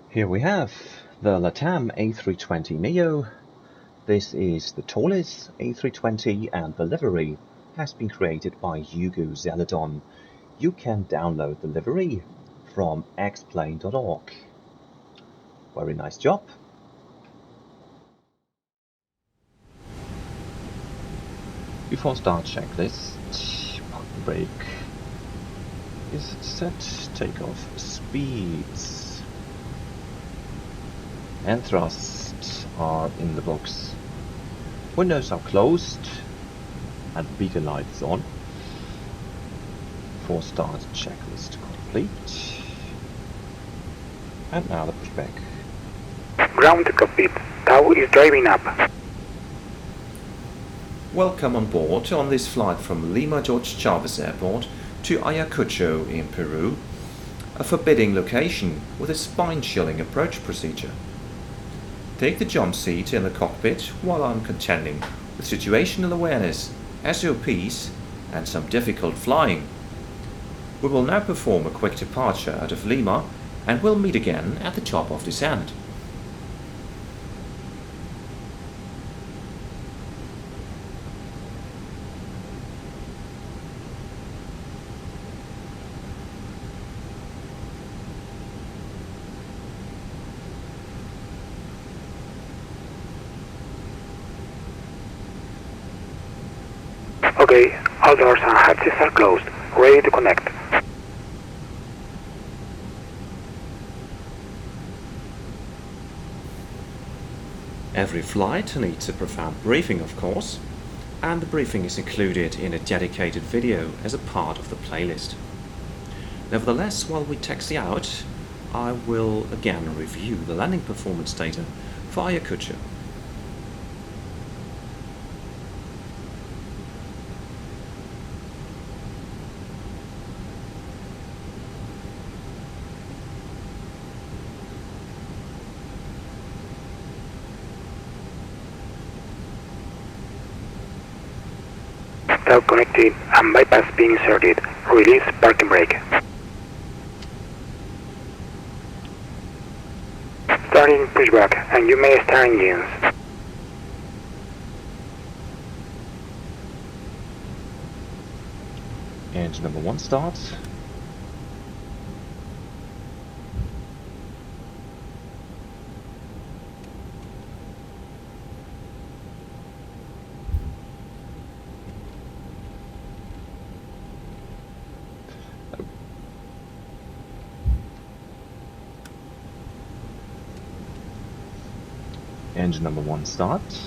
Here we have the LATAM A320 Neo. This is the ToLiss A320 and the livery has been created by Hugo Zeledon. You can download the livery from xplane.org. Very nice job. Before start checklist, parking brake is set, takeoff speeds and thrusts are in the box. Windows are closed and beacon light is on. For start checklist complete. And now the pushback. Ground to cockpit. Tau is driving up. Welcome on board on this flight from Lima Jorge Chaves Airport to Ayacucho in Peru, a forbidding location with a spine-chilling approach procedure. Take the jump seat in the cockpit while I'm contending with situational awareness, SOPs and some difficult flying. We will now perform a quick departure out of Lima and we'll meet again at the top of descent. Okay, all doors and hatches are closed. Ready to connect. Every flight needs a profound briefing, of course, and the briefing is included in a dedicated video as a part of the playlist. Nevertheless, while we taxi out, I will again review the landing performance data for Ayacucho. Tau connected and bypass being inserted. Release parking brake. Starting pushback and you may start engines. Engine number 1 starts. Engine number 1 starts.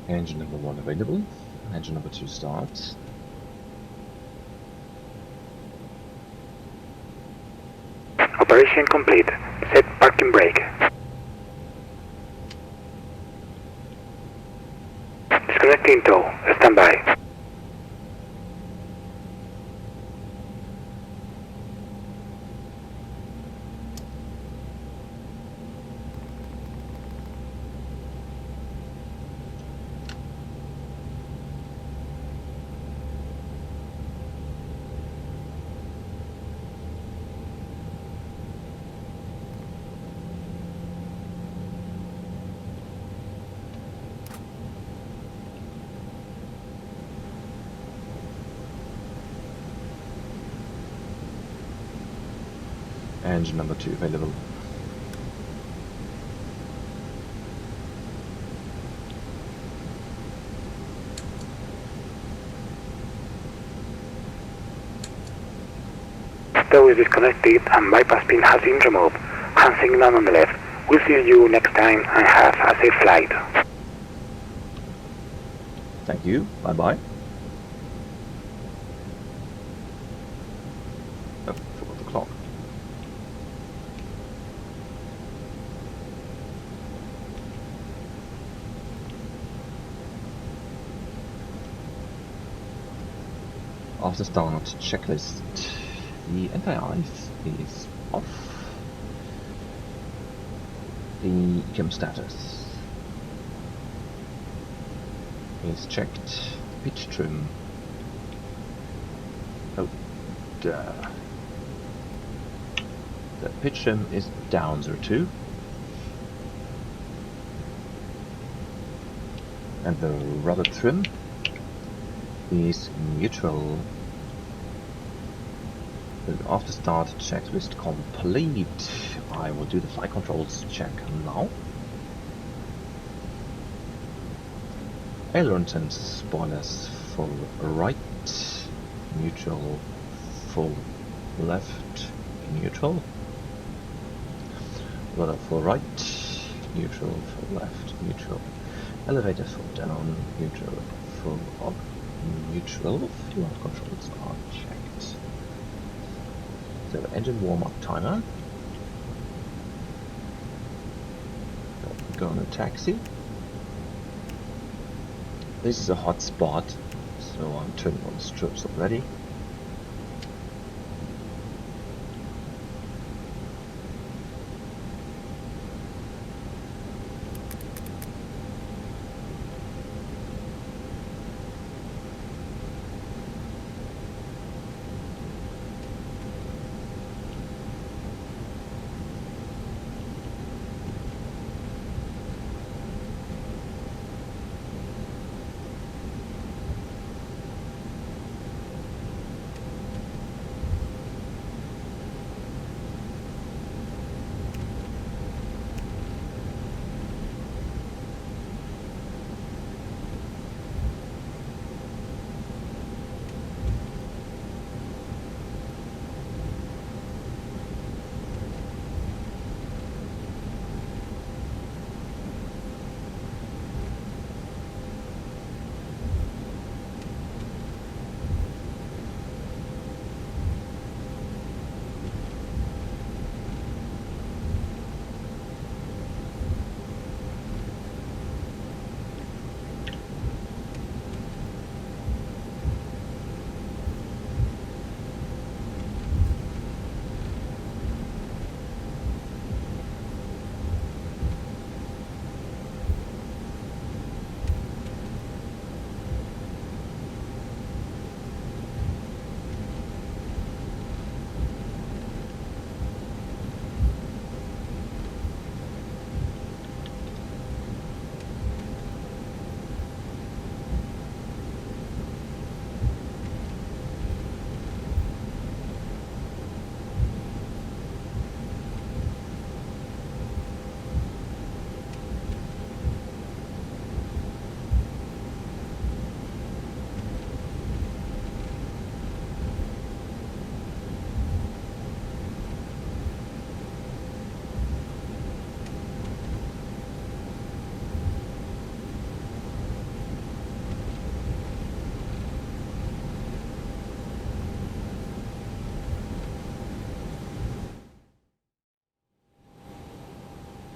Engine number 1 available. Engine number 2 starts. Operation complete. Set parking brake. Disconnecting tow. Standby. Engine number 2 available. SPHO is disconnected and bypass pin has been removed. Hand signal on the left. We'll see you next time and have a safe flight. Thank you. Bye-bye. Oh, forgot the clock. After start checklist, the anti-ice is off. The jump status is checked. Pitch trim. Oh, duh. The pitch trim is down 02. And the rudder trim is neutral. The after start checklist complete. I will do the flight controls check now. Ailerons and spoilers full right, neutral, full left, neutral. Rudder full right, neutral, full left, neutral. Elevator full down, neutral, full up, neutral. Fuel controls are checked. So engine warm-up timer. Go on a taxi. This is a hot spot, so I'm turning on the strips already.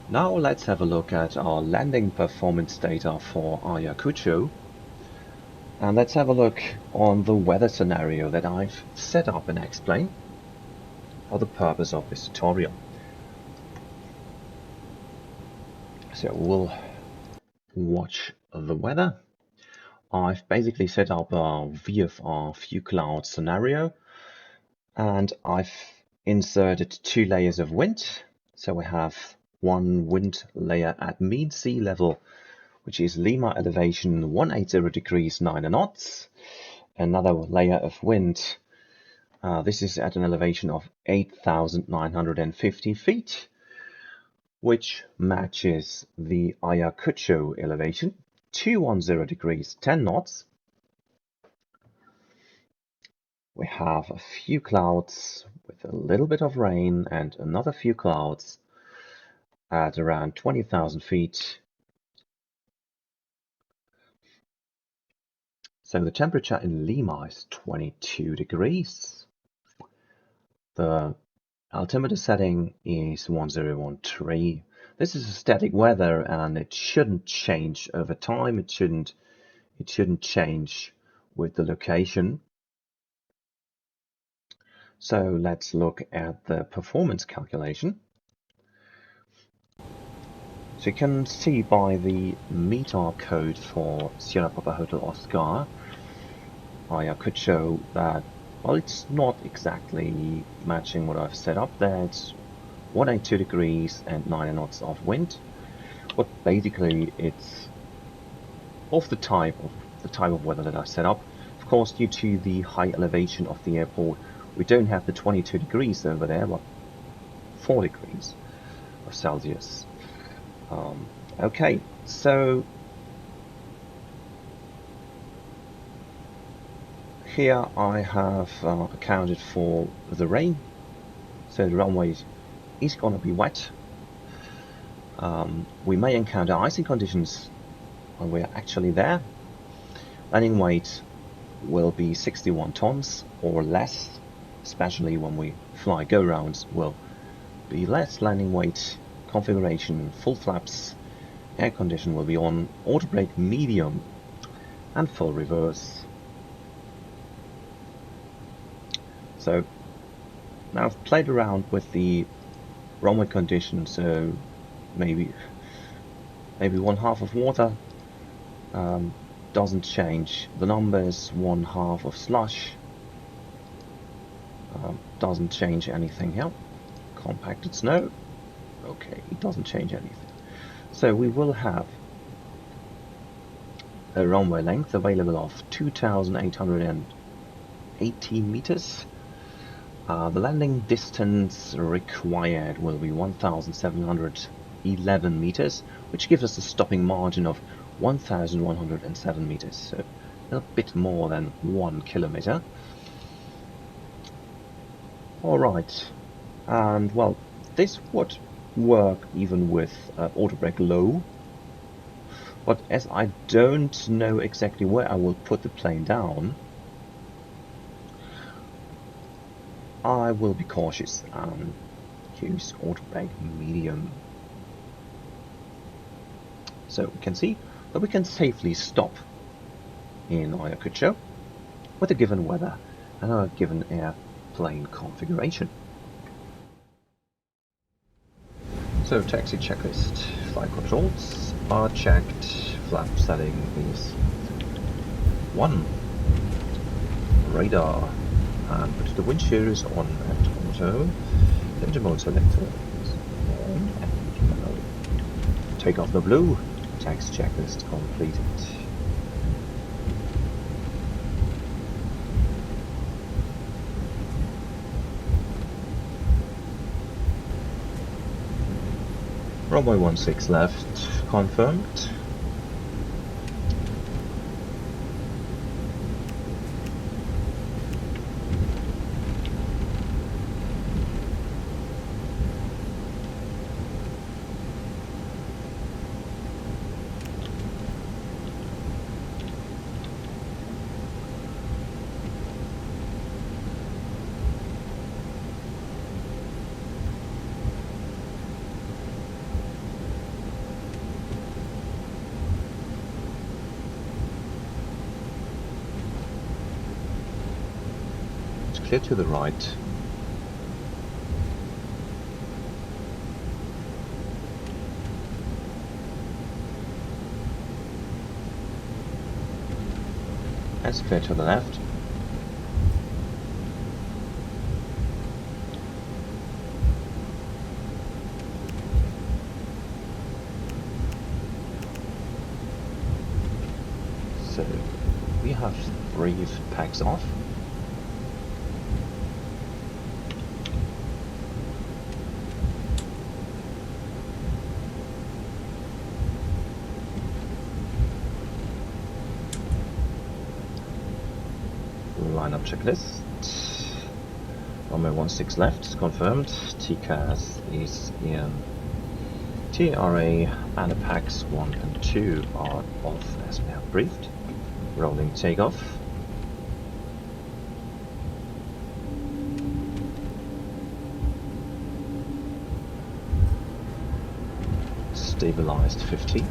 Now let's have a look at our landing performance data for Ayacucho. And let's have a look on the weather scenario that I've set up and explained for the purpose of this tutorial. So we'll watch the weather. I've basically set up a VFR few cloud scenario, and I've inserted 2 layers of wind. So we have one wind layer at mean sea level, which is Lima elevation 180 degrees 9 knots. Another layer of wind, this is at an elevation of 8,950 feet, which matches the Ayacucho elevation 210 degrees 10 knots. We have a few clouds with a little bit of rain and another few clouds at around 20,000 feet. So the temperature in Lima is 22 degrees. The altimeter setting is 1013. This is a static weather and it shouldn't change over time. It shouldn't change with the location. So let's look at the performance calculation. So you can see by the METAR code for Sierra Papa Hotel Oscar, Ayacucho, that, well, it's not exactly matching what I've set up there. It's 182 degrees and 9 knots of wind. But basically it's of the type of weather that I set up. Of course, due to the high elevation of the airport, we don't have the 22 degrees over there, but 4 degrees of Celsius. Okay, so here I have accounted for the rain. So the runway is going to be wet. We may encounter icing conditions when we're actually there. Landing weight will be 61 tons or less, especially when we fly go-rounds will be less. Landing weight, configuration, full flaps, air condition will be on, auto brake medium and full reverse. So now I've played around with the runway conditions, so maybe 1/2 of water, doesn't change the numbers. 1/2 of slush, doesn't change anything here. Compacted snow, okay, it doesn't change anything. So we will have a runway length available of 2,880 meters. The landing distance required will be 1,711 meters, which gives us a stopping margin of 1,107 meters, so a bit more than 1 kilometer. Alright, and well, this would work even with auto brake low, but as I don't know exactly where I will put the plane down, I will be cautious and use auto brake medium. So we can see that we can safely stop in Ayacucho with a given weather and a given airplane configuration. So taxi checklist. Flight controls are checked. Flap setting is 1. Radar. And put the wind shear is on at auto. Engine mode selector is on and yellow. Take off the blue. Taxi checklist completed. Runway 16 left confirmed. Clear to the right. And clear to the left. So we have 3 packs off. Lineup checklist. Runway 16 left, confirmed. TCAS is in TRA and the packs 1 and 2 are off as we have briefed. Rolling takeoff. Stabilized 50.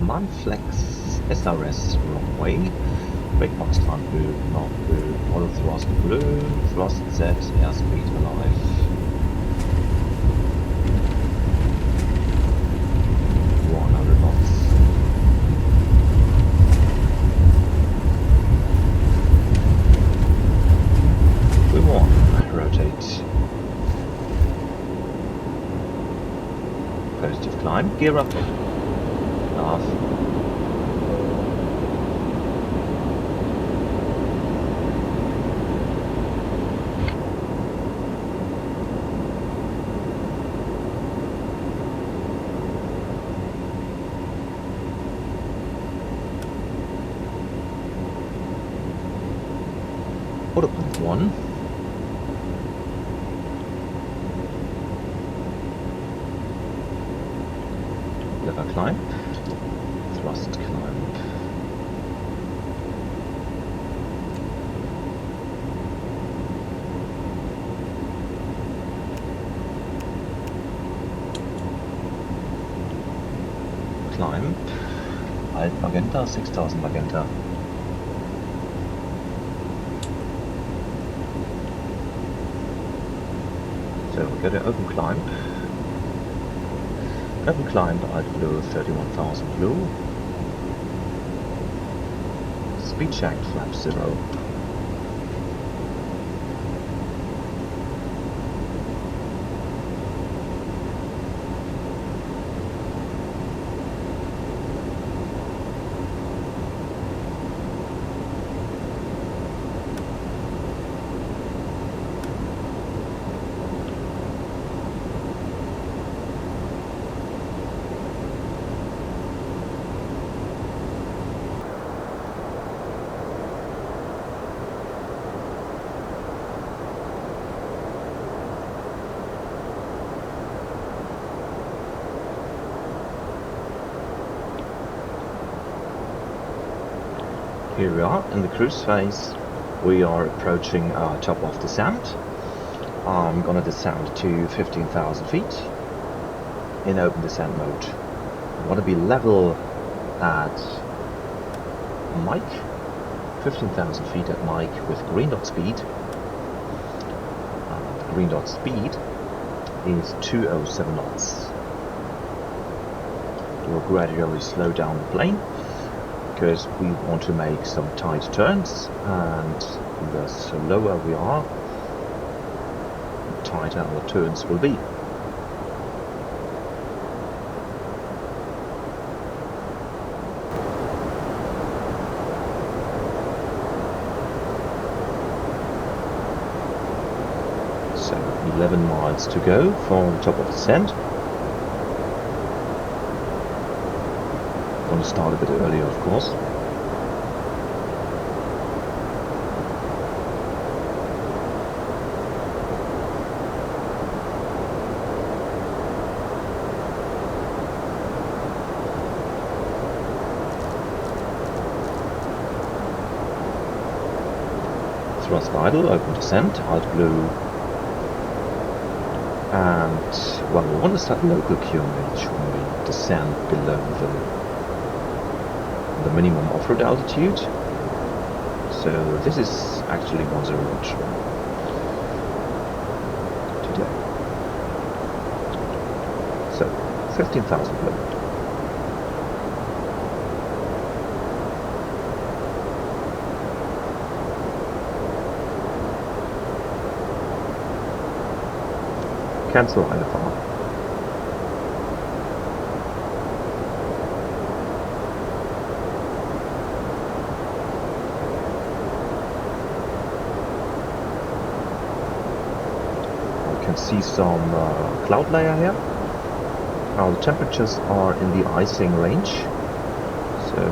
Manflex SRS runway. Brake box time blue, not blue, auto thrust blue, thrust set, airspeed alive. Positive climb, gear up, off. Autopilot 1. Lever climb, thrust climb. Climb, Alt Magenta, 6000 Magenta. So we go to open climb. Open climb, Alt blue, 31,000 blue. Speed check, flap 0. Here we are in the cruise phase. We are approaching our top of descent. I'm gonna descend to 15,000 feet in open descent mode. I want to be level at Mike, 15,000 feet at Mike with green dot speed. The green dot speed is 207 knots. We'll gradually slow down the plane, because we want to make some tight turns, and the slower we are, the tighter our turns will be. So 11 miles to go for the top of descent. Going to start a bit earlier, of course. Thrust idle, open descent, Alt blue. And, well, we want to set local QMH when we descend below the minimum off-road altitude. So this is actually 101 today. So 15,000 below. Cancel IFR. See some cloud layer here. Now the temperatures are in the icing range, so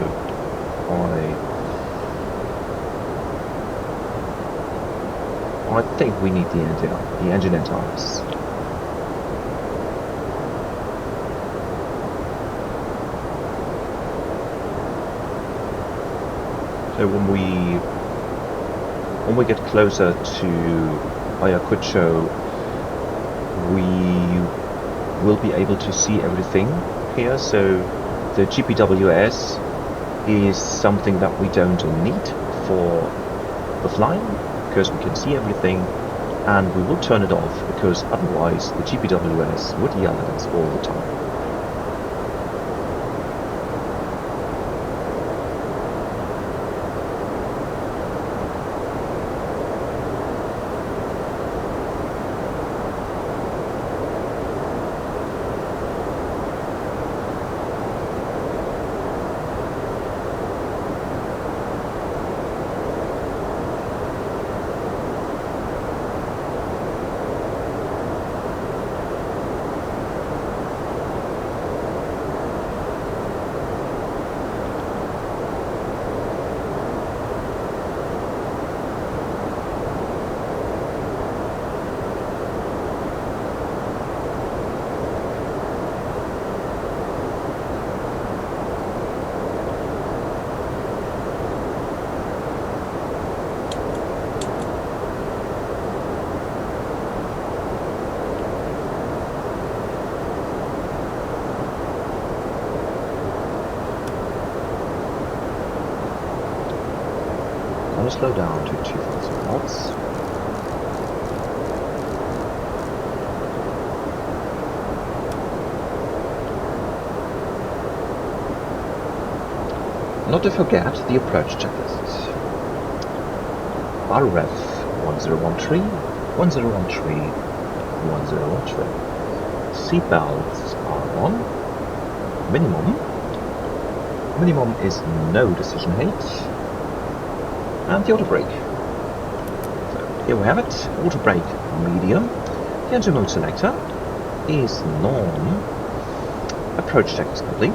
I think we need the engine antennas. So when we get closer to Ayacucho, we will be able to see everything here. So the GPWS is something that we don't need for the flying, because we can see everything, and we will turn it off because otherwise the GPWS would yell at us all the time. I'm going to slow down to 2,000 knots. Not to forget the approach checklist. RF 1013, 1013, 1013. Seatbelts are on. Minimum is no decision height. And the auto brake. So here we have it, auto brake medium. The engine mode selector is norm. Approach check is complete.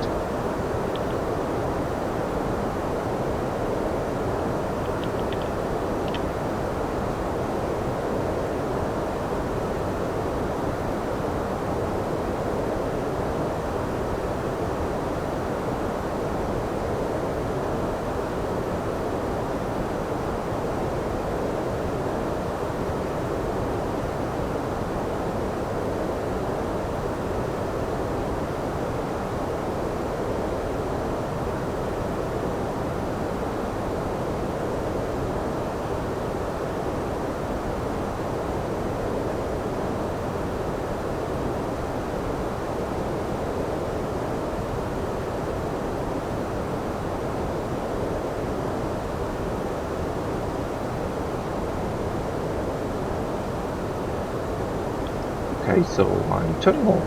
Okay, so I'm turning off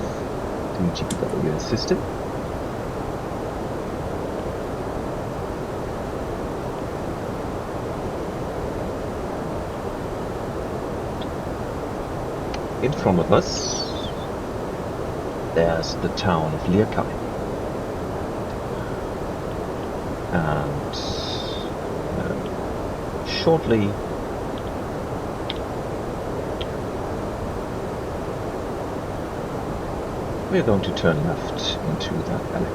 the GPWS system. In front of us, there's the town of Lima. And shortly we're going to turn left into that alley.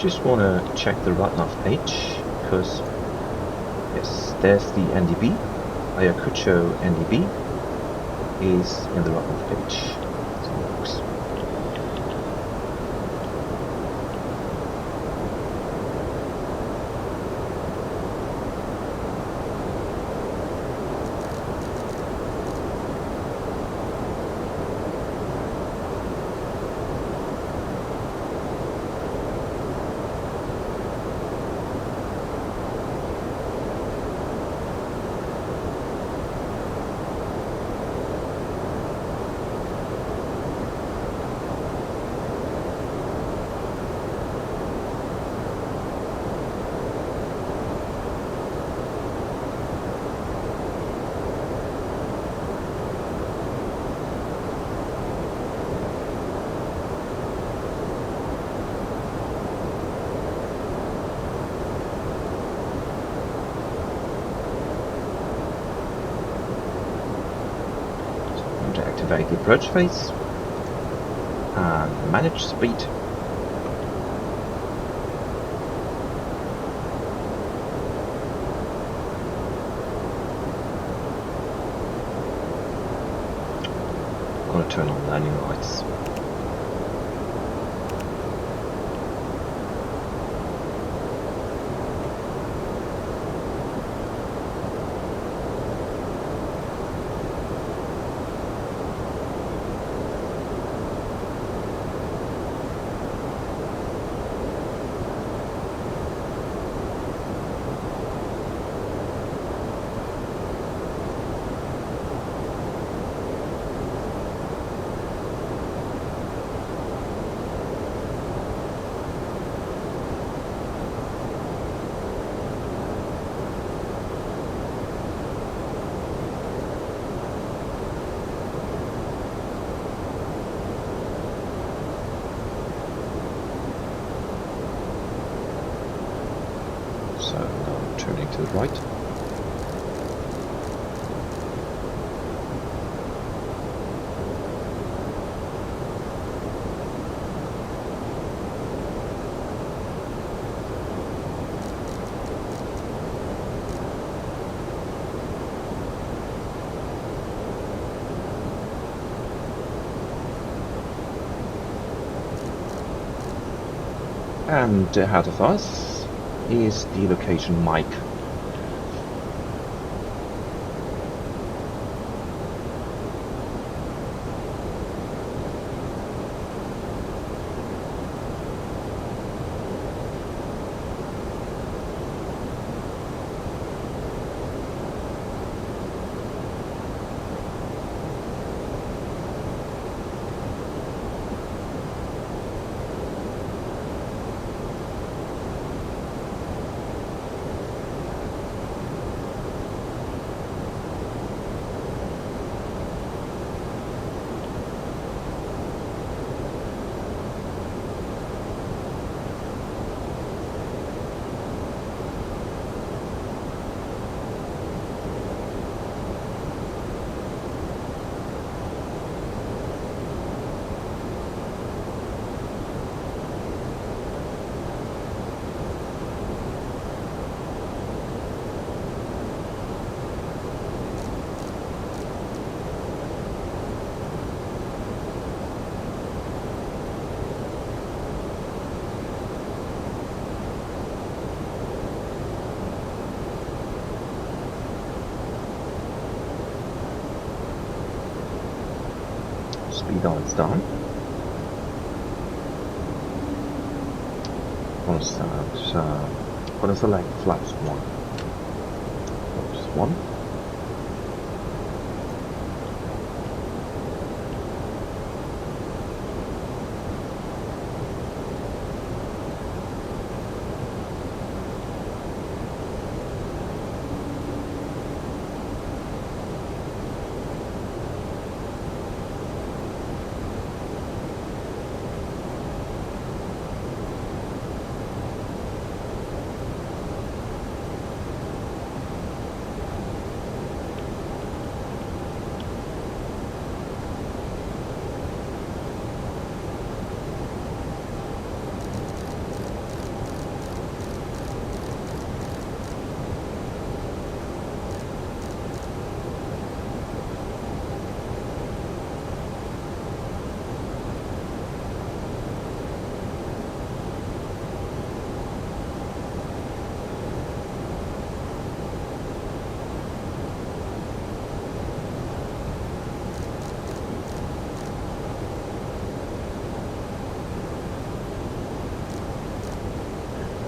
just want to check the runoff page, because yes, there's the NDB. Ayacucho NDB is in the runoff page. So it works. To activate the approach phase and manage speed. I'm going to turn on landing lights. So now turning to the right. And ahead of us is the location mic. Speed on is down. Gonna select flaps 1. Flaps 1.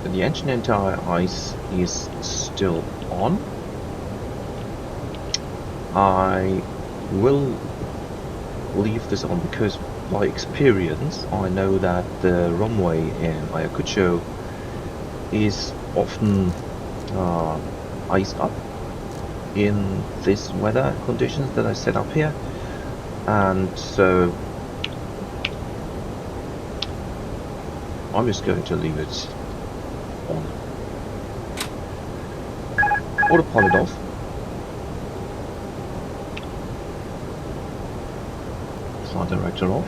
The engine anti-ice is still on. I will leave this on because by experience I know that the runway in Ayacucho is often iced up in this weather conditions that I set up here, and so I'm just going to leave it on. Autopilot off. Flight director off.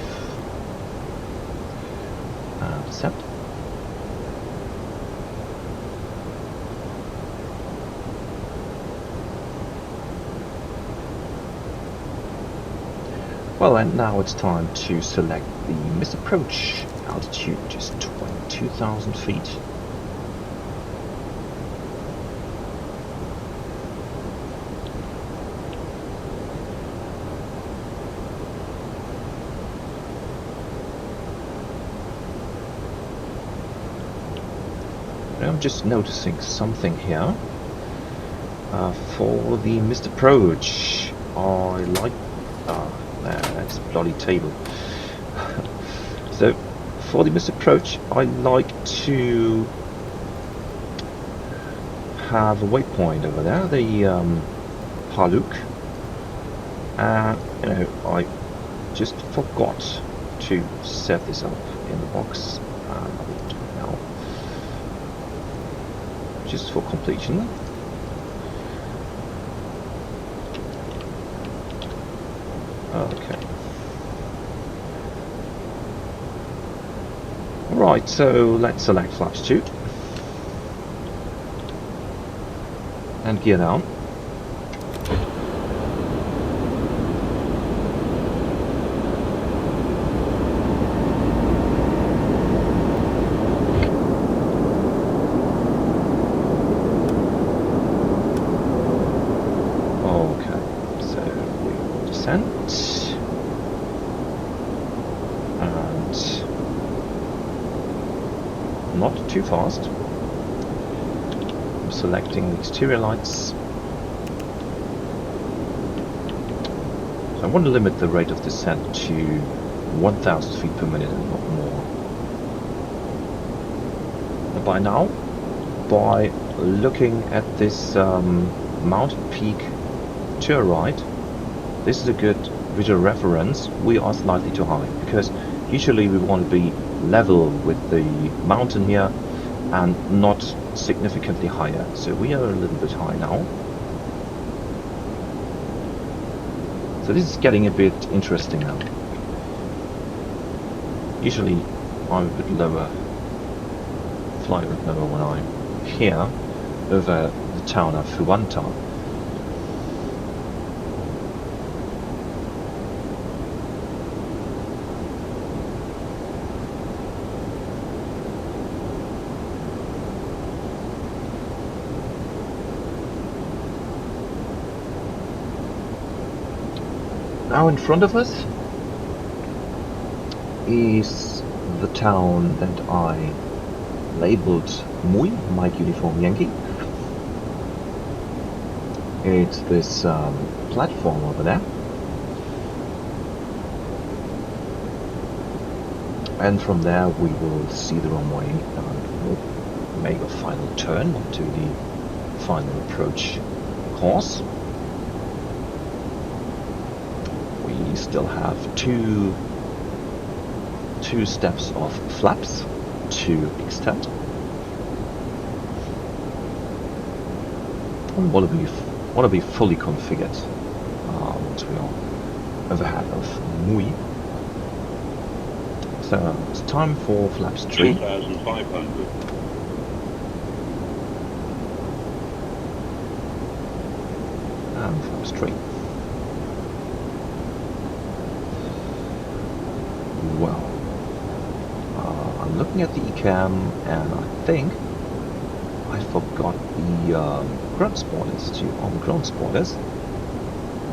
And set. Well, and now it's time to select the missed approach altitude, which is 22,000 feet. I'm just noticing something here. For the missed approach, I like... that's a bloody table. So, for the missed approach, I like to have a waypoint over there, the Paluk. You know, I just forgot to set this up in the box, and I will do it now, just for completion. Okay. Right, so let's select flaps 2 and gear down. Okay, so we will descend. Not too fast. I'm selecting the exterior lights. So I want to limit the rate of descent to 1,000 feet per minute and not more. And by now, by looking at this mountain peak to our right, this is a good visual reference. We are slightly too high because usually we want to be level with the mountain here and not significantly higher, so we are a little bit high now. So this is getting a bit interesting now. Usually I'm a bit lower, fly a bit lower when I'm here over the town of Fuanta. Now in front of us is the town that I labeled Muy, Mike Uniform Yankee. It's this platform over there. And from there we will see the runway and we'll make a final turn onto the final approach course. We still have two steps of flaps to extend. We want to be fully configured once we are overhead of Muy. So it's time for flaps 3. 2,500. And flaps 3. Well, I'm looking at the ECAM and I think I forgot the ground spoilers to on ground spoilers.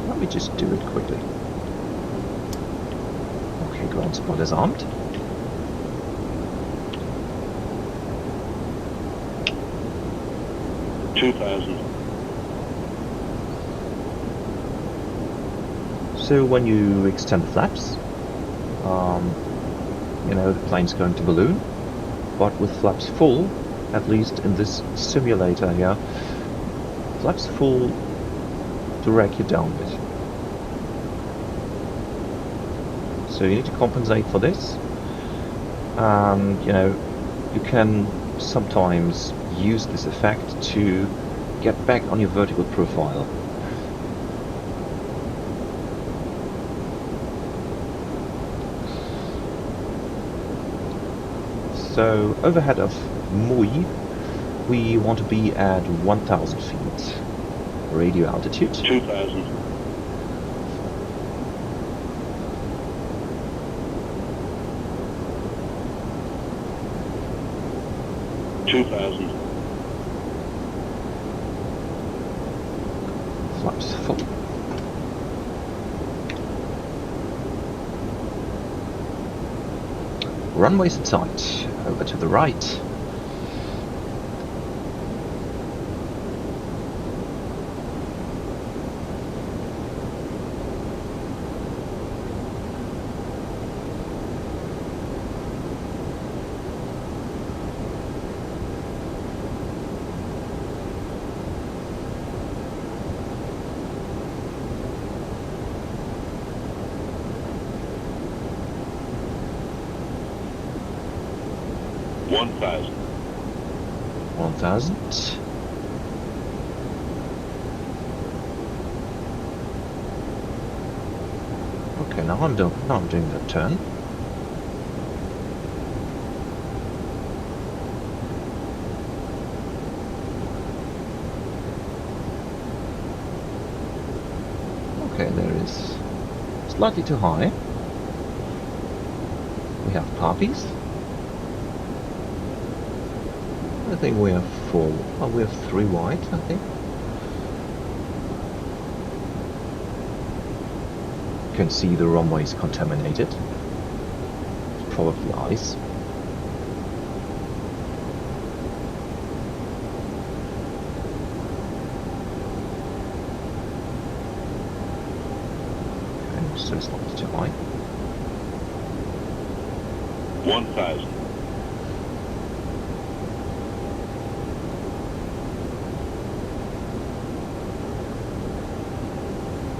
Let me just do it quickly. Okay, ground spoilers armed. 2000. So when you extend the flaps, you know, the plane's going to balloon, but with flaps full, at least in this simulator here, flaps full drag you down a bit. So you need to compensate for this, and you know, you can sometimes use this effect to get back on your vertical profile. So overhead of Mui, we want to be at 1,000 feet radio altitude. 2000. 2000. Flaps full. Runways in sight. Over to the right. One thousand. 1,000. Okay, now I'm doing that turn. Okay, there is slightly too high. We have poppies. I think we have 4. Oh, we have 3 wide, I think. You can see the runway is contaminated. It's probably ice. Okay, so it's not too high. 1000.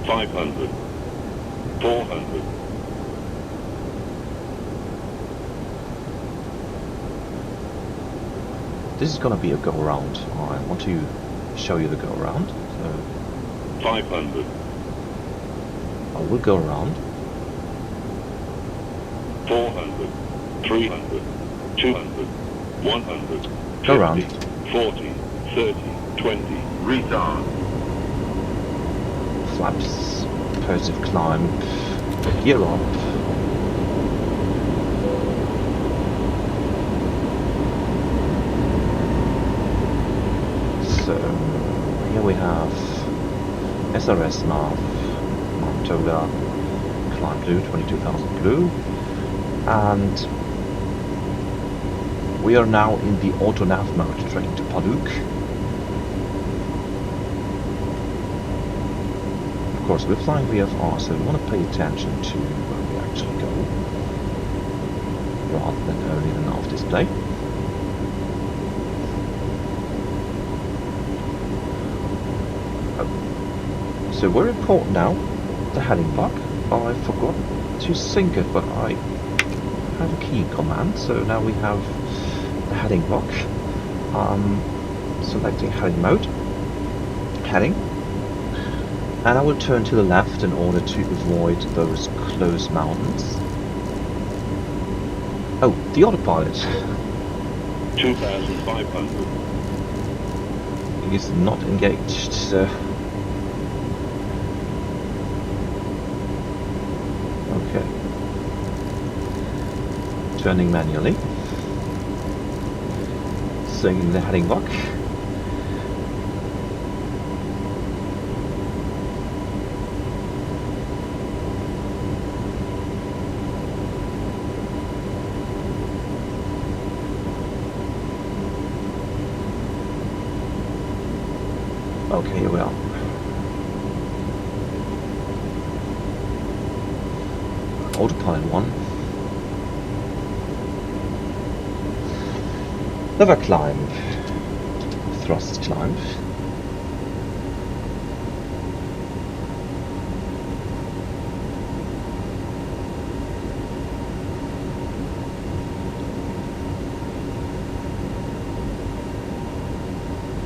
500. 400. This is gonna be a go-around. I want to show you the go-around. So 500. I will go around. 400. 300. 200. 100. Go around. 50, 40. 30. 20. Retard. Flaps, positive climb, gear up. So here we have SRS nav, Mantoga, climb blue, 22,000 blue, and we are now in the auto nav mode train to Paluk. Of course, we're flying VFR, so we want to pay attention to where we actually go, rather than earlier than off display. So we're in port now, the heading block. I forgot to sync it, but I have a key command, so now we have the heading block. Selecting heading mode, heading. And I will turn to the left in order to avoid those close mountains. Oh, the autopilot. 2,500. He's not engaged, so... Okay. Turning manually. Swinging the heading block. Okay, here we are. Autopilot 1. Lever climb. Thrust climb.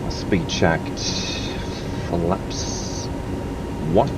Speed checked. Flaps 1.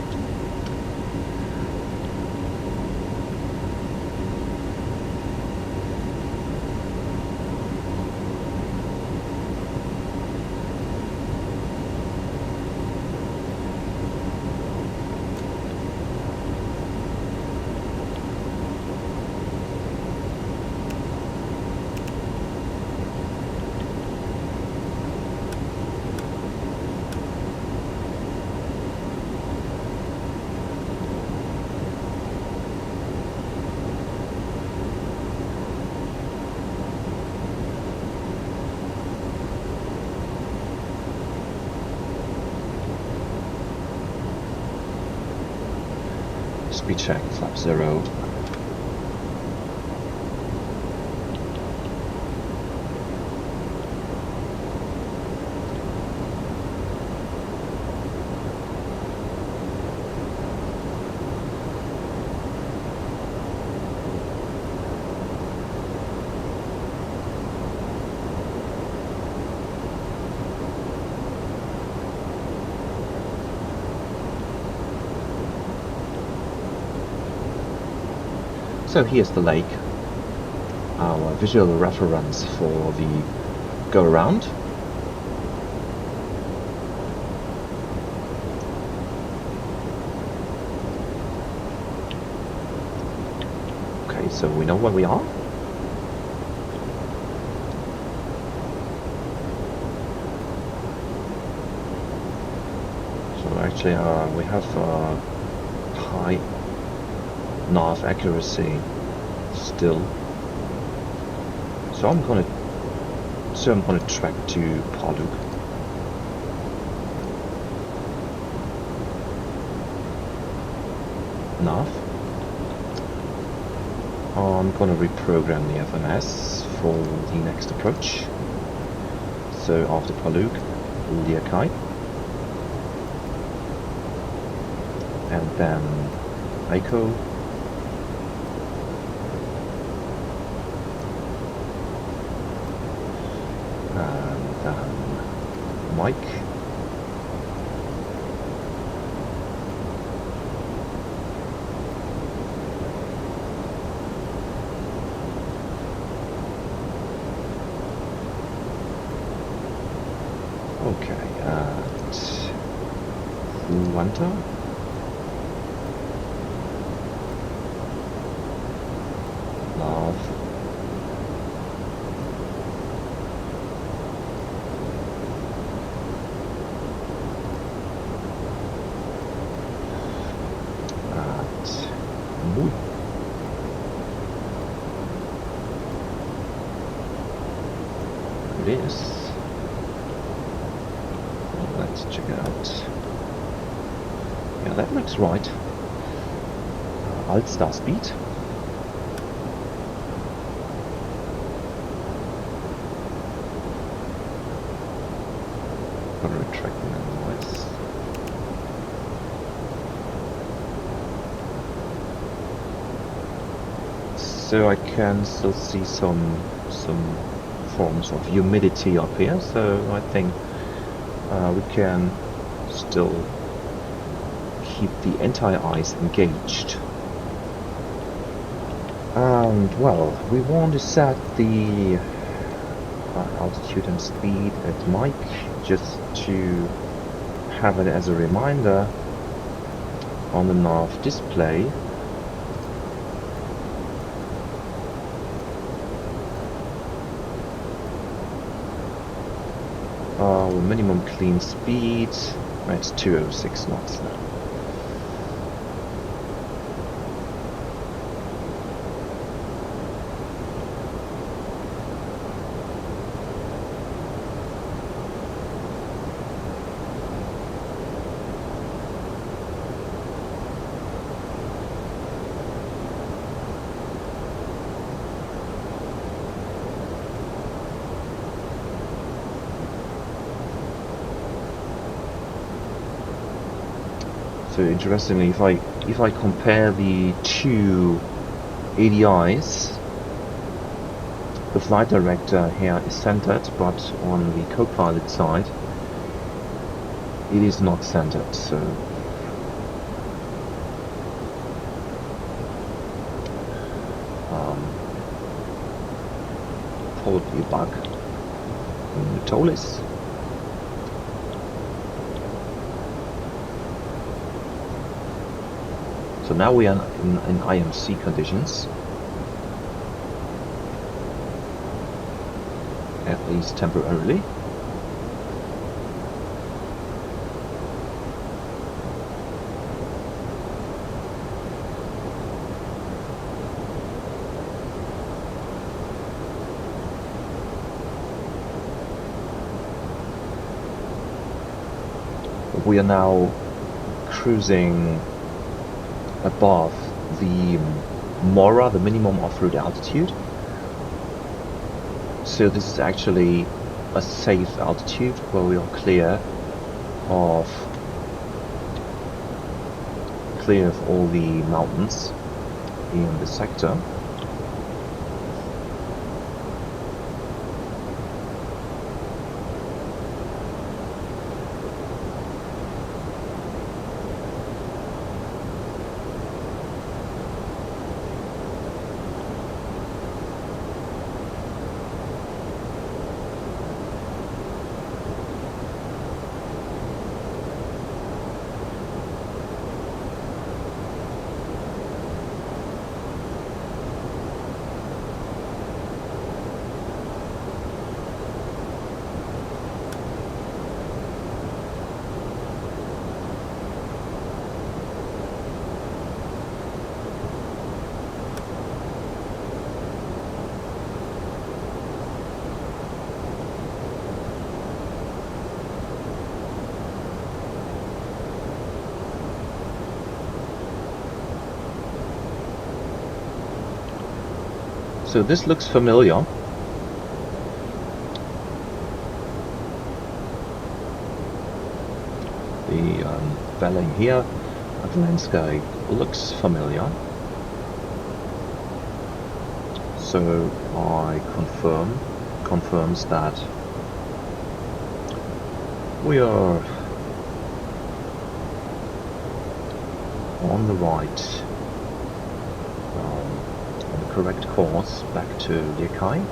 Speed check, flap 0. So here's the lake, our visual reference for the go-around. Okay, so we know where we are. So actually we have high nav accuracy still, so I'm gonna track to Paluk. Nav. I'm gonna reprogram the FMS for the next approach. So after Paluk, Liakai, and then Aiko. Mike. Okay, at Luanta. Love. It is. Well, let's check it out. Yeah, that looks right. Alt star speed. Gotta retract the noise. So I can still see some forms of humidity up here, so I think we can still keep the entire ice engaged. And well, we want to set the altitude and speed at Mike just to have it as a reminder on the nav display. Minimum clean speed, it's 206 knots now. So interestingly, if I compare the two ADIs, the flight director here is centered, but on the co-pilot side it is not centered. So probably a bug in the ToLiss. So now we are in IMC conditions, at least temporarily. We are now cruising above the MORA, the minimum off-road altitude. So this is actually a safe altitude where we are clear of all the mountains in the sector. So this looks familiar. The valley here at the landscape looks familiar. So I confirms that we are on the right, on the correct course back to Ayacucho.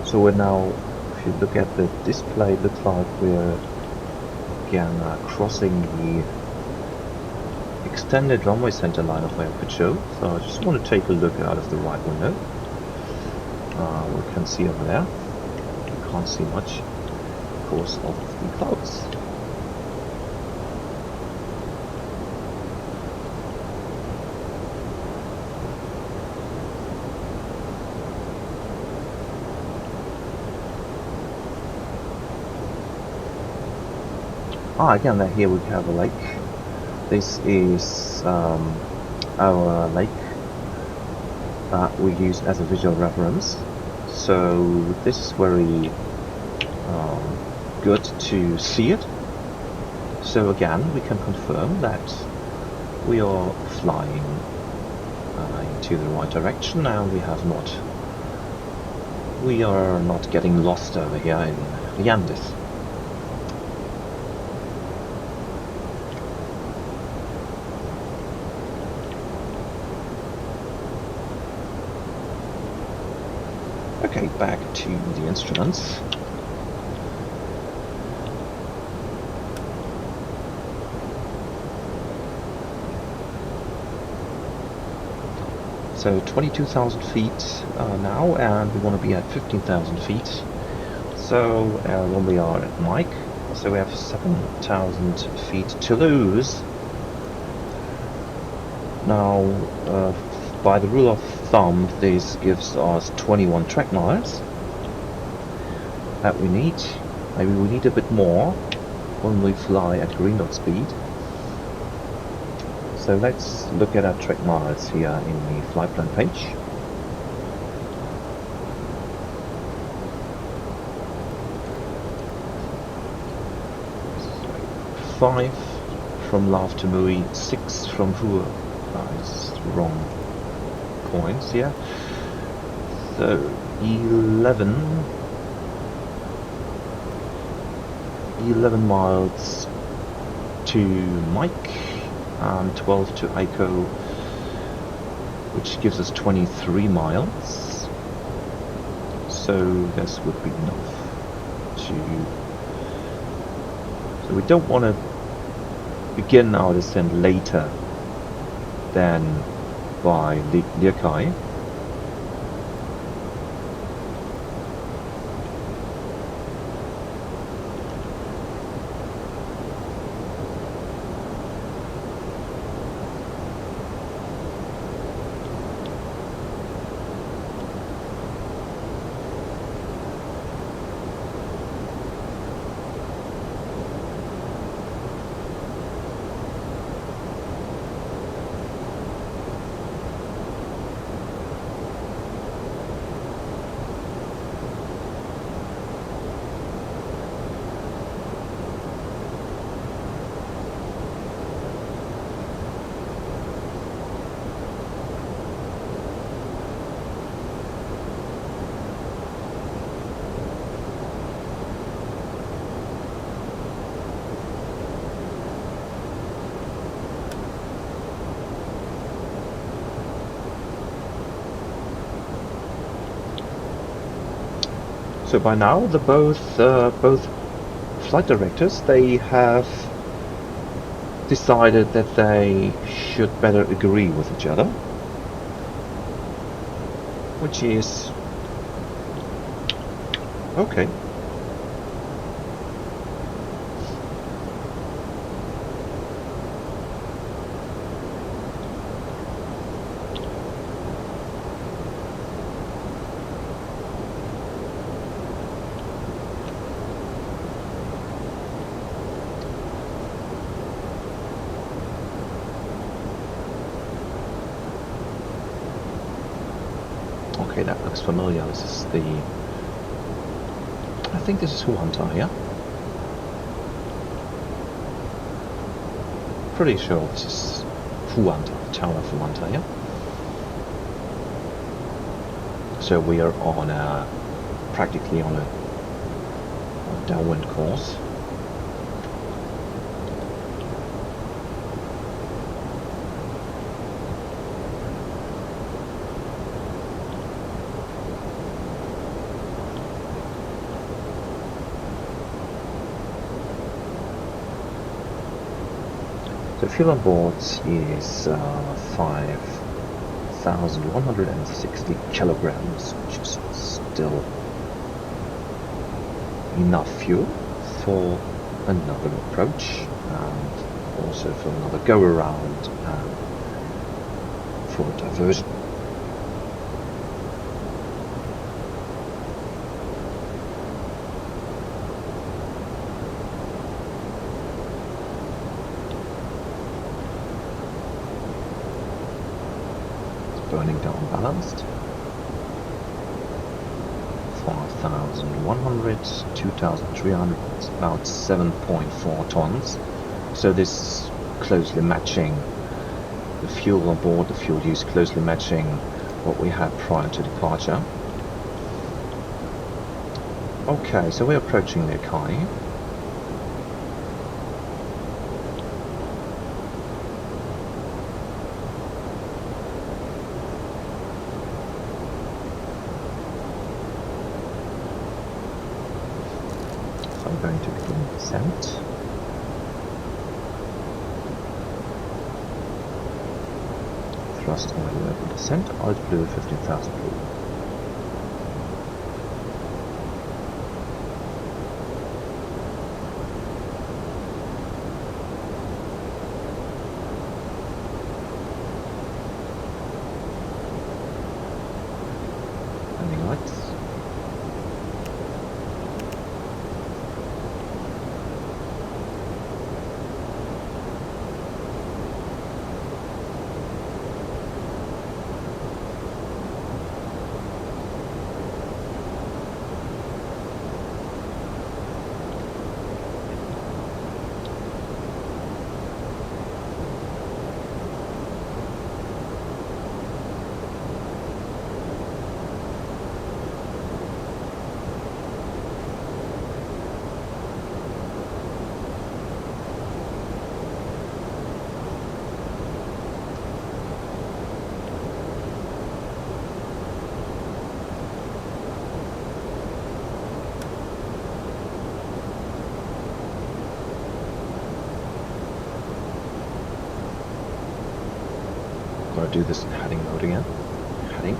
So we're now, if you look at the display, it looks like we're again crossing the extended runway center line of Ayacucho. So I just want to take a look out of the right window. We can see over there. You can't see much because of the clouds. Again, here we have a lake. This is our lake that we use as a visual reference. So this is very good to see it. So again, we can confirm that we are flying into the right direction, and we are not getting lost over here in the Andes. Okay, back to the instruments. So 22,000 feet now, and we want to be at 15,000 feet. So when we are at Mike, so we have 7,000 feet to lose. Now, by the rule of thumb, this gives us 21 track miles that we need. Maybe we need a bit more when we fly at green dot speed. So let's look at our track miles here in the flight plan page. So 5 from Lav to Mui, 6 from Hua. It's wrong points here. So 11 miles to Mike and 12 to Ayacucho, which gives us 23 miles. So this would be enough to... So we don't want to begin our descent later than by Liakai. So by now, the both flight directors, they have decided that they should better agree with each other, which is okay. Okay, that looks familiar. This is the... I think this is Huanta, yeah? Pretty sure this is Huanta, town of Huanta, yeah? So we are on a... practically on a downwind course. The fuel on board is 5,160 kilograms, which is still enough fuel for another approach and also for another go around and for diversion. Burning down balanced. 5,100, 2,300, about 7.4 tons. So this is closely matching the fuel on board, the fuel use closely matching what we had prior to departure. Okay, so we're approaching the Akai. I'm going to begin descent. thrust on level descent, alt blue 15,000 blue. Landing lights. Gotta do this in heading mode again. Heading.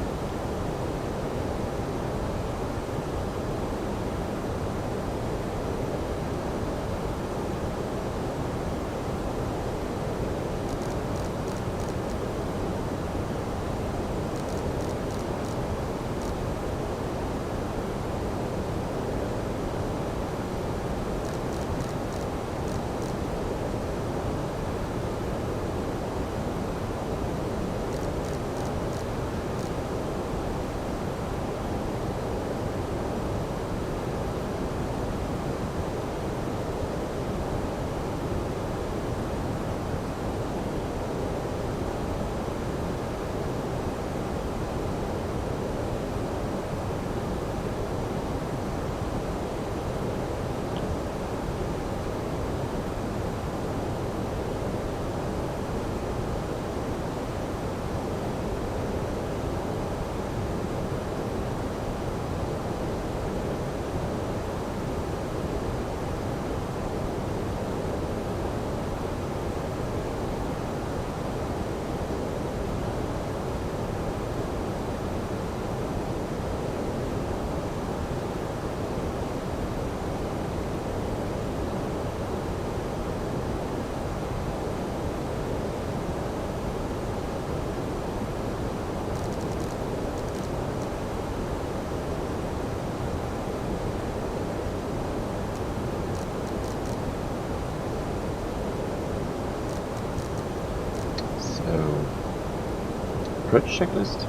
Approach checklist.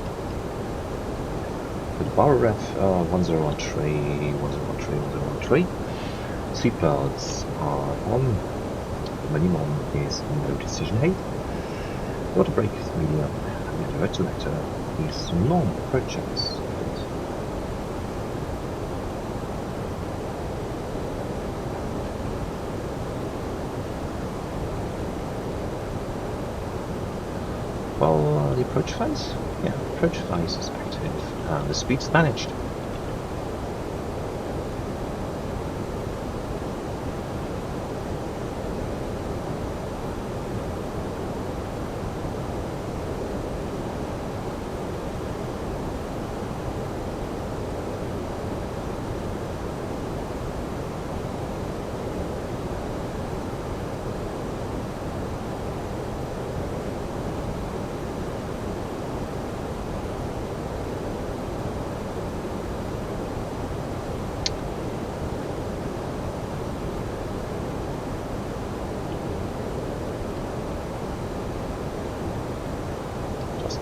For the bar ref 1013, 1013, 1013. Seatbelts are on. The minimum is no decision height. Water brake is medium. And the red selector is non-approach checklist. Well, the approach device? Yeah, approach device is active and the speed's managed.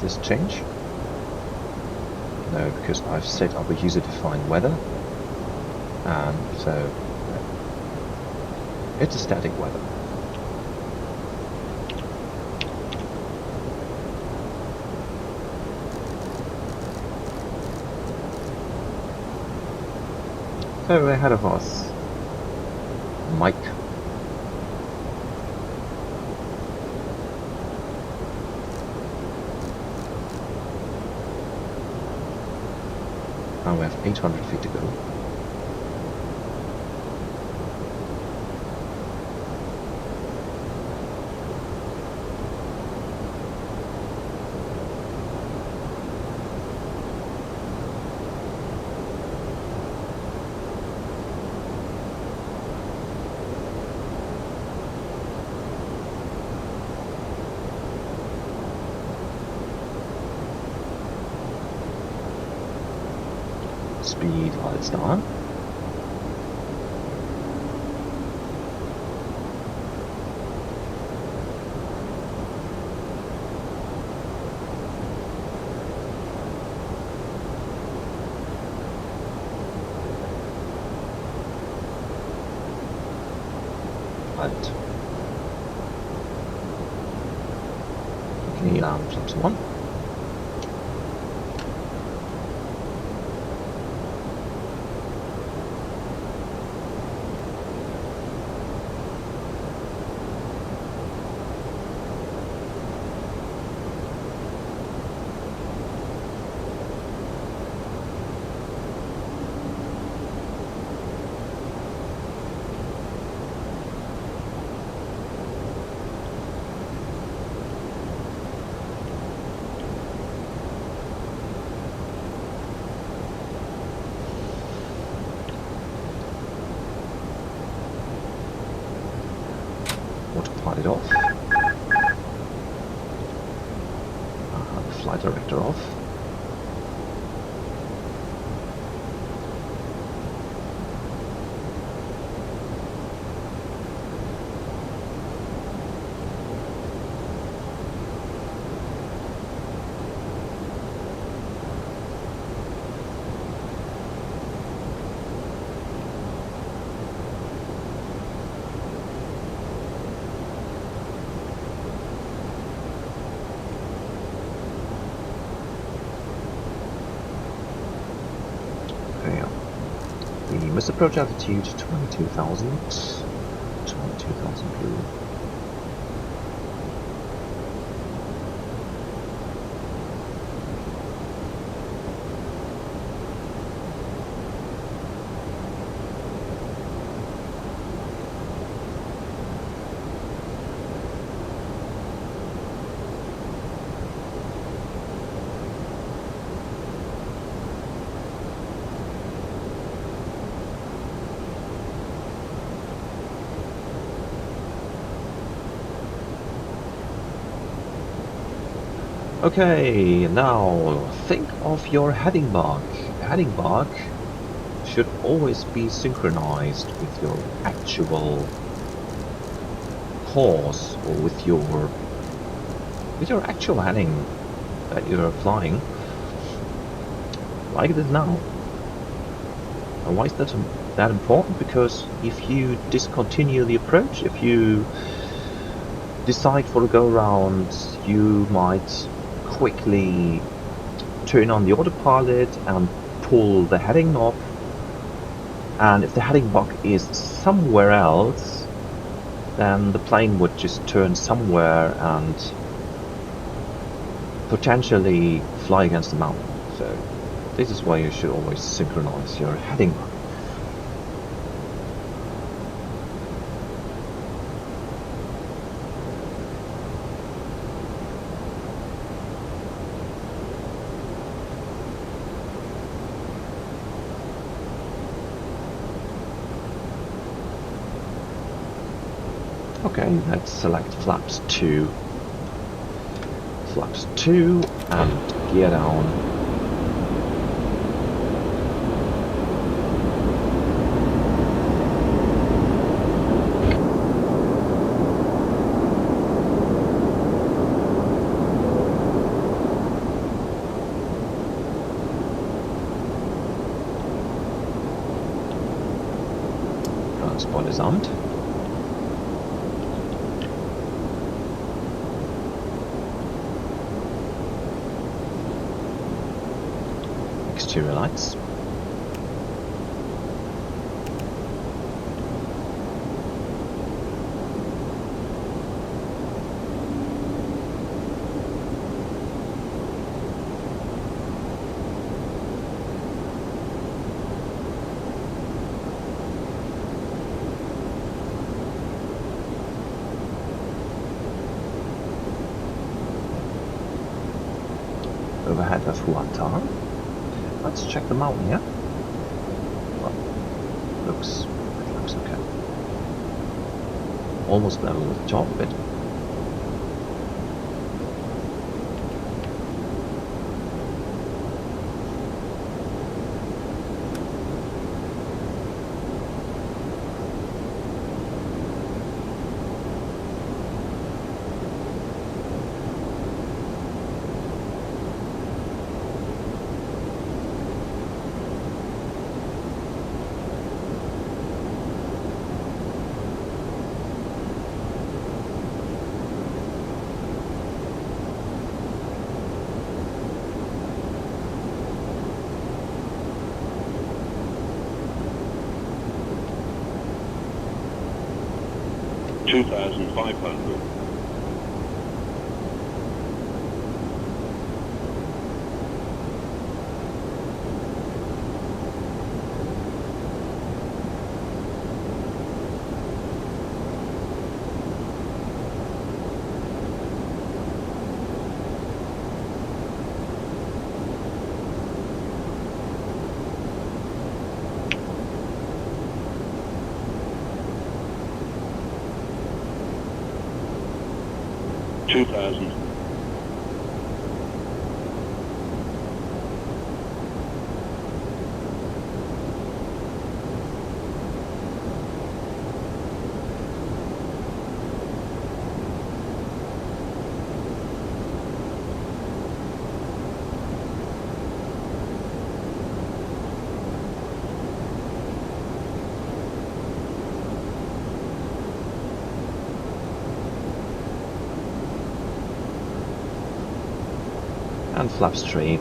This change? No, because I've set up a user-defined weather, and so it's a static weather. So ahead of us, Mike. And we have 800 feet to go. Speed lights down. Right. Okay, flaps 1. Autopilot off. The flight director off. The missed approach altitude 22,000. 22,000 blue. Okay, now think of your heading mark. Heading mark should always be synchronized with your actual course or with your actual heading that you're flying, like it is now. And why is that important? Because if you discontinue the approach, if you decide for a go around, you might quickly turn on the autopilot and pull the heading knob, and if the heading block is somewhere else, then the plane would just turn somewhere and potentially fly against the mountain. So this is why you should always synchronize your heading block. Okay, let's select flaps 2. Flaps 2 and gear down. Transport is armed. Exterior lights. Overhead of Huantar. Let's check the mountain, yeah? Well, looks okay. Almost level with the top a bit. 2,500. And flaps 3.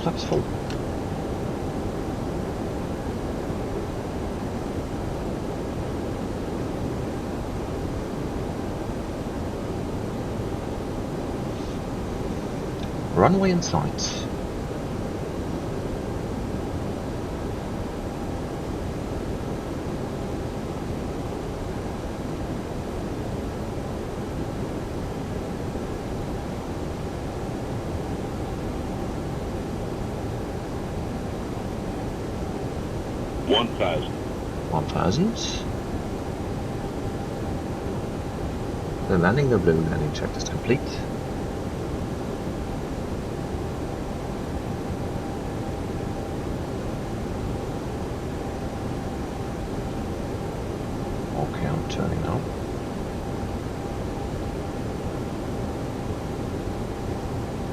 Flaps full. Runway in sight. $1,000. 1,000. The landing the blue landing check is complete. Okay, I'm turning now.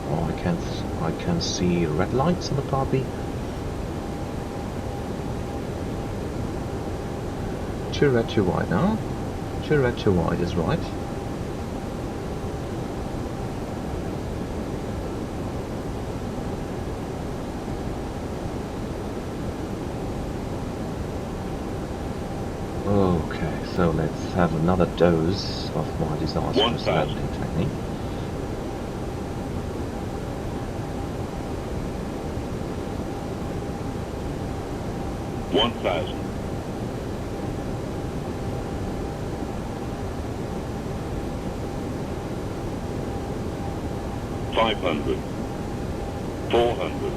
Oh, I can see red lights on the copy. 2 red, 2 white now. 2 red, 2 white is right. Okay, so let's have another dose of my disastrous landing technique. $1,000. 500, 400,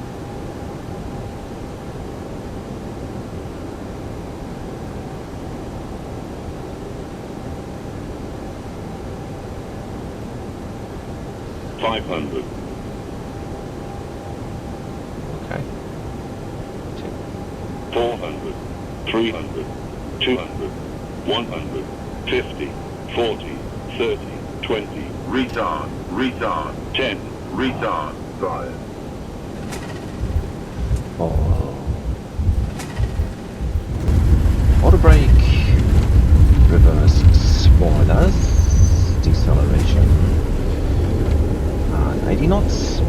500, Okay. 400, 300, 200, 100, 50, 40, 30, 20, retard, retard, 10, retard, 5. Oh. Auto brake, reverse spoilers, deceleration, 80 knots.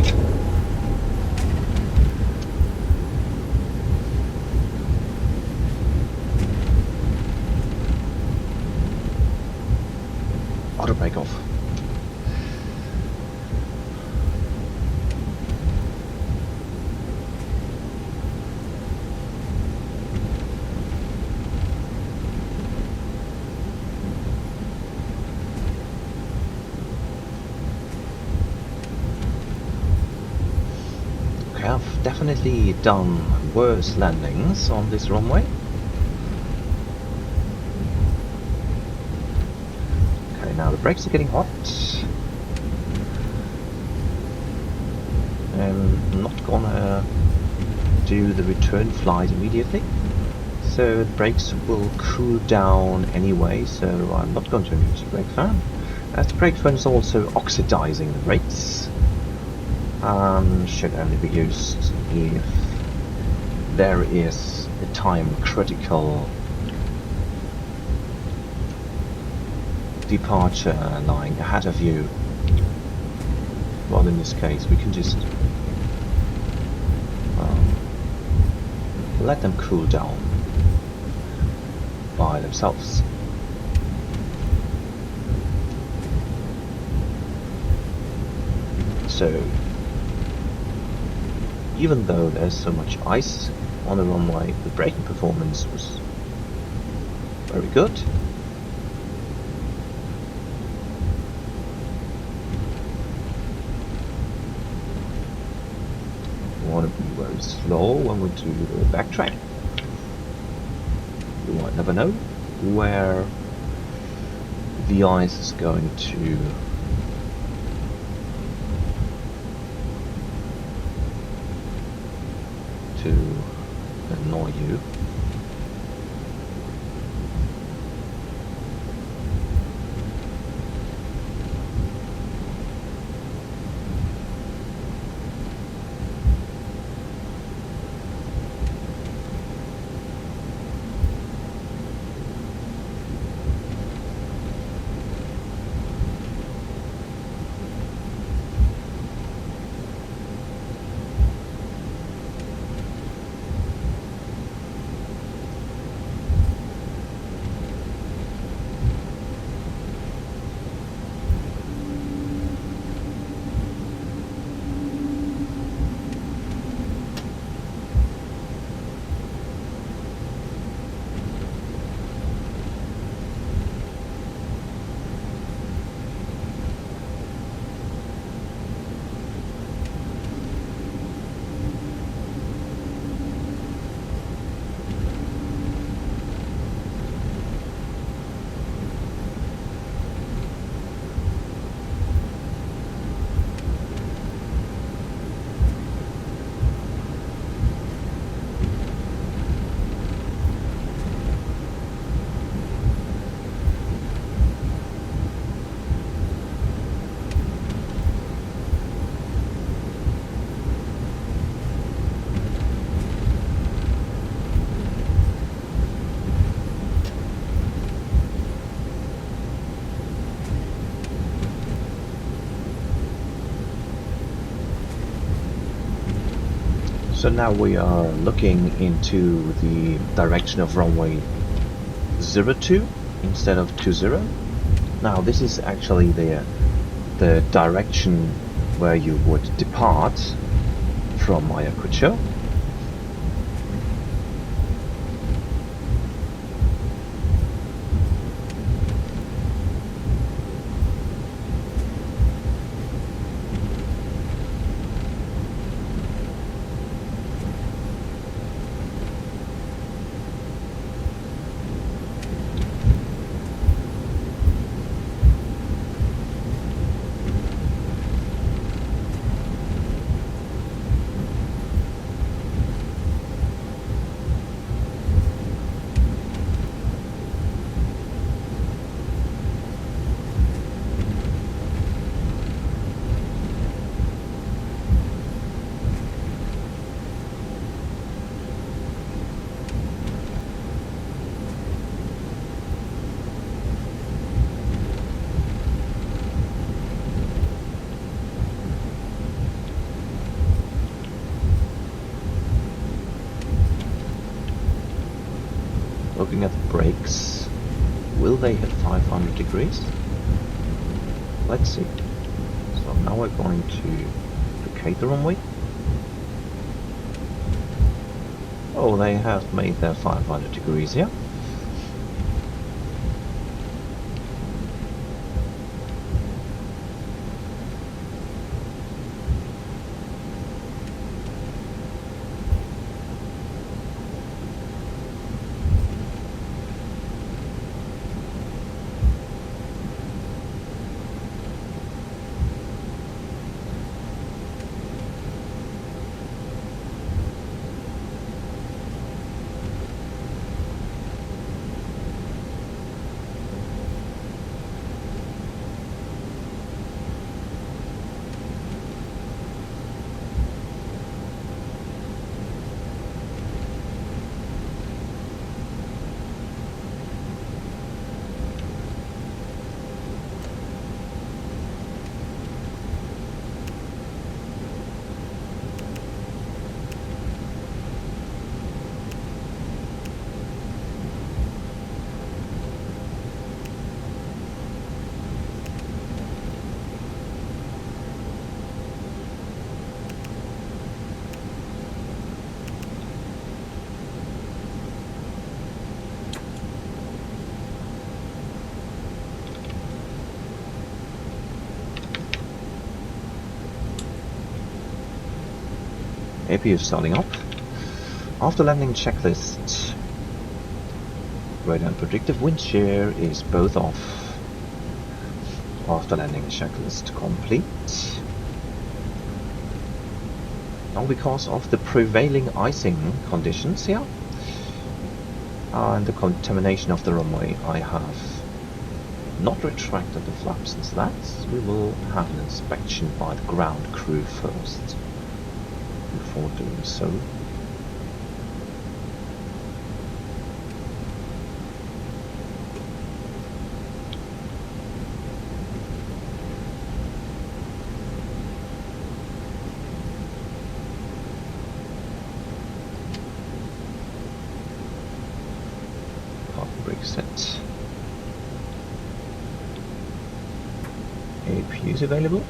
Auto brake off. definitely done worse landings on this runway. Okay, now the brakes are getting hot. I'm not gonna do the return flight immediately, so the brakes will cool down anyway, so I'm not going to use the brake fan, as the brake fan is also oxidizing the brakes. Should only be used if there is a time critical departure lying ahead of you. Well, in this case we can just let them cool down by themselves. So even though there's so much ice on the runway, the braking performance was very good. You want to be very slow when we do the backtrack. You might never know where the ice is going to annoy you. So now we are looking into the direction of runway 02 instead of 20. Now this is actually the direction where you would depart from Ayacucho. Looking at the brakes, will they hit 500 degrees? Let's see. So now we're going to locate the runway. Oh, they have made their 500 degrees here. APU starting up. After landing checklist, radar and predictive wind shear is both off. After landing checklist complete. Now because of the prevailing icing conditions here and the contamination of the runway, I have not retracted the flaps and slats. We will have an inspection by the ground crew first before doing so. Brake set. APUs available.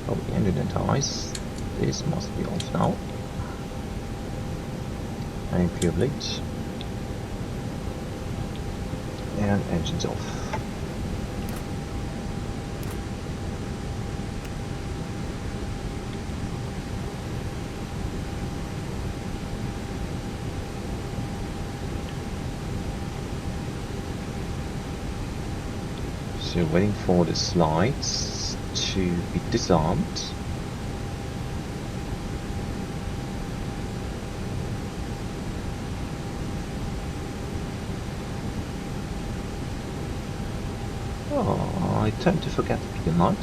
Oh, the engine anti-ice. This must be off now. APU bleach. And engines off. So waiting for the slides to be disarmed. Oh, I tend to forget the beacon light.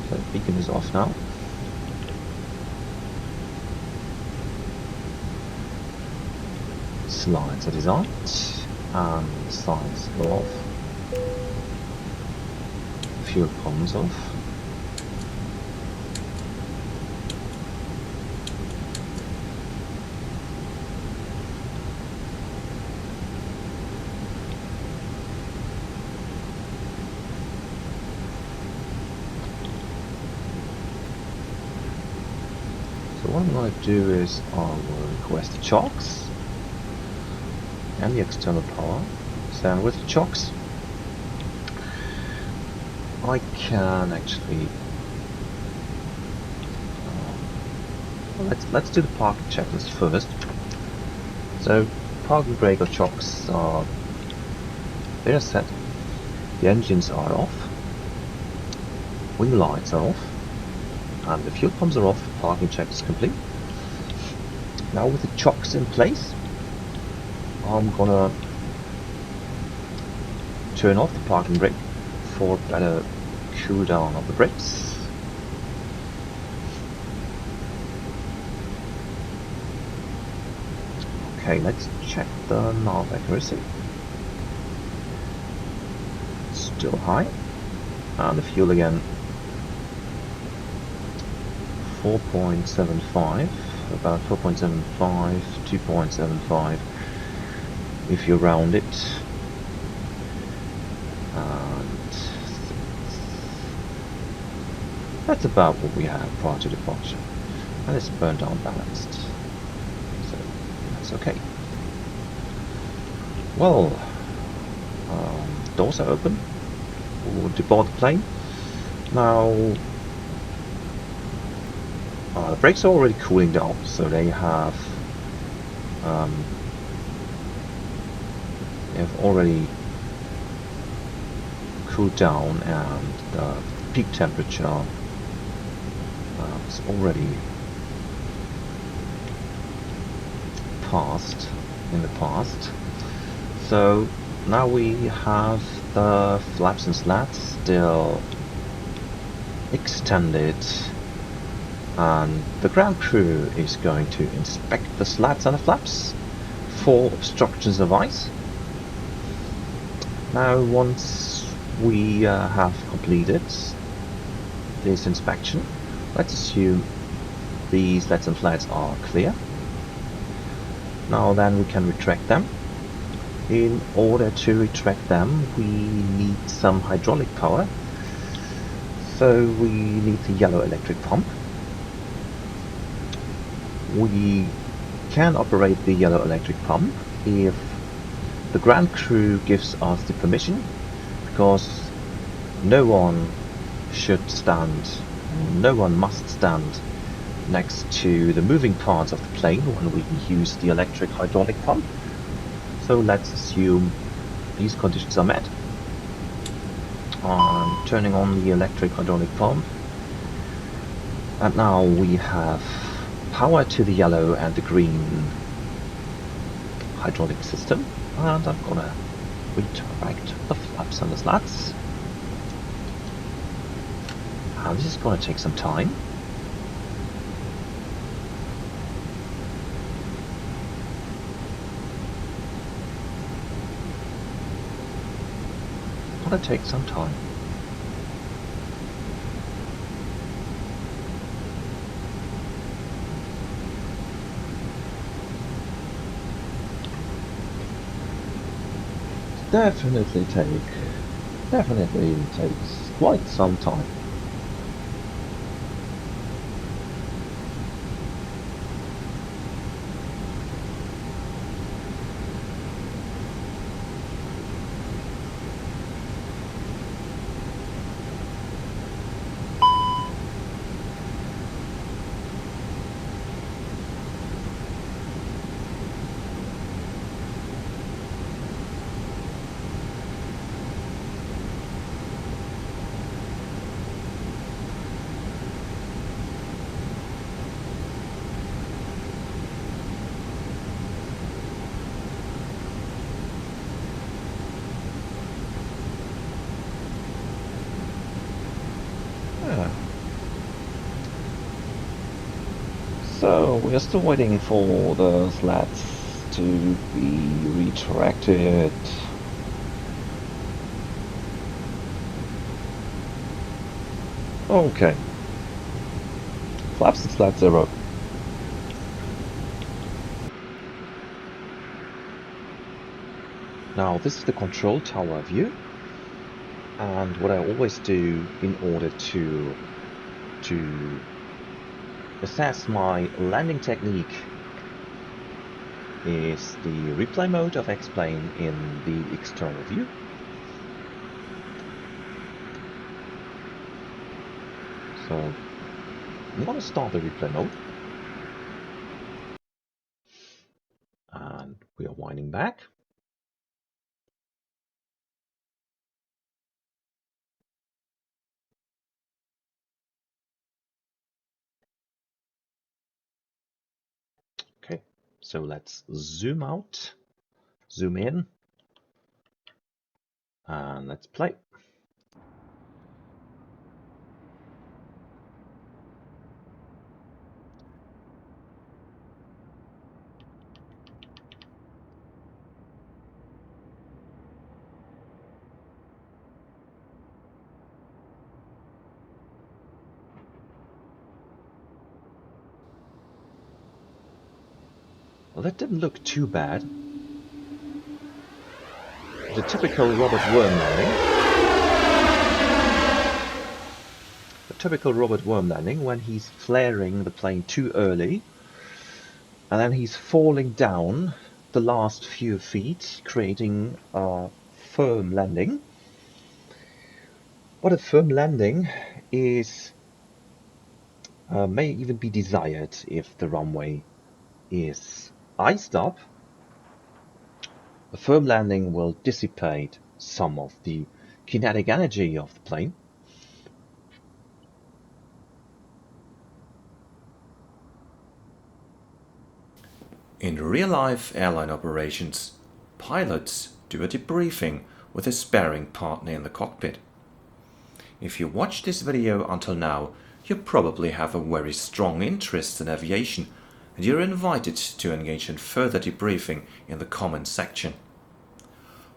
So the beacon is off now. Slides are disarmed. And slides go off. Fuel pumps off. So what I'm going to do is I will request the chocks and the external power. So with the chocks I can actually let's do the parking checklist first. So parking brake or chocks are they're set. The engines are off, wing lights are off, and the fuel pumps are off. Parking check is complete. Now with the chocks in place, I'm gonna turn off the parking brake for better cool down of the brakes. Okay, let's check the nav accuracy. Still high. And the fuel again. 4.75, about 4.75, 2.75 if you round it. And that's about what we had prior to departure. And it's burnt down balanced. So that's okay. Well, doors are open. We'll depart the plane. Now, the brakes are already cooling down, so they have already cooled down, and the peak temperature is already passed in the past. So now we have the flaps and slats still extended, and the ground crew is going to inspect the slats and the flaps for obstructions of ice. Now once we have completed this inspection, let's assume the slats and flats are clear. Now then we can retract them. In order to retract them, we need some hydraulic power. So we need the yellow electric pump. We can operate the yellow electric pump if the ground crew gives us the permission, because no one should stand, no one must stand next to the moving parts of the plane when we use the electric hydraulic pump. So let's assume these conditions are met. I'm turning on the electric hydraulic pump, and now we have power to the yellow and the green hydraulic system, and I'm gonna redirect the flaps and the slats, and this is gonna take some time. Gonna take some time. Definitely takes quite some time. So we're still waiting for the slats to be retracted. Okay. Flaps and slats 0. Now this is the control tower view, and what I always do in order to assess my landing technique is the replay mode of X-Plane in the external view. So I'm going to start the replay mode, and we are winding back. Okay, so let's zoom out, zoom in, and let's play. Well, that didn't look too bad. The typical Robert Worm landing. The typical Robert Worm landing when he's flaring the plane too early, and then he's falling down the last few feet, creating a firm landing. But a firm landing is may even be desired if the runway is iced up. A firm landing will dissipate some of the kinetic energy of the plane. In real-life airline operations, pilots do a debriefing with a sparring partner in the cockpit. If you watched this video until now, you probably have a very strong interest in aviation, and you're invited to engage in further debriefing in the comments section.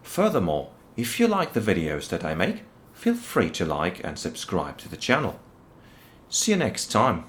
Furthermore, if you like the videos that I make, feel free to like and subscribe to the channel. See you next time.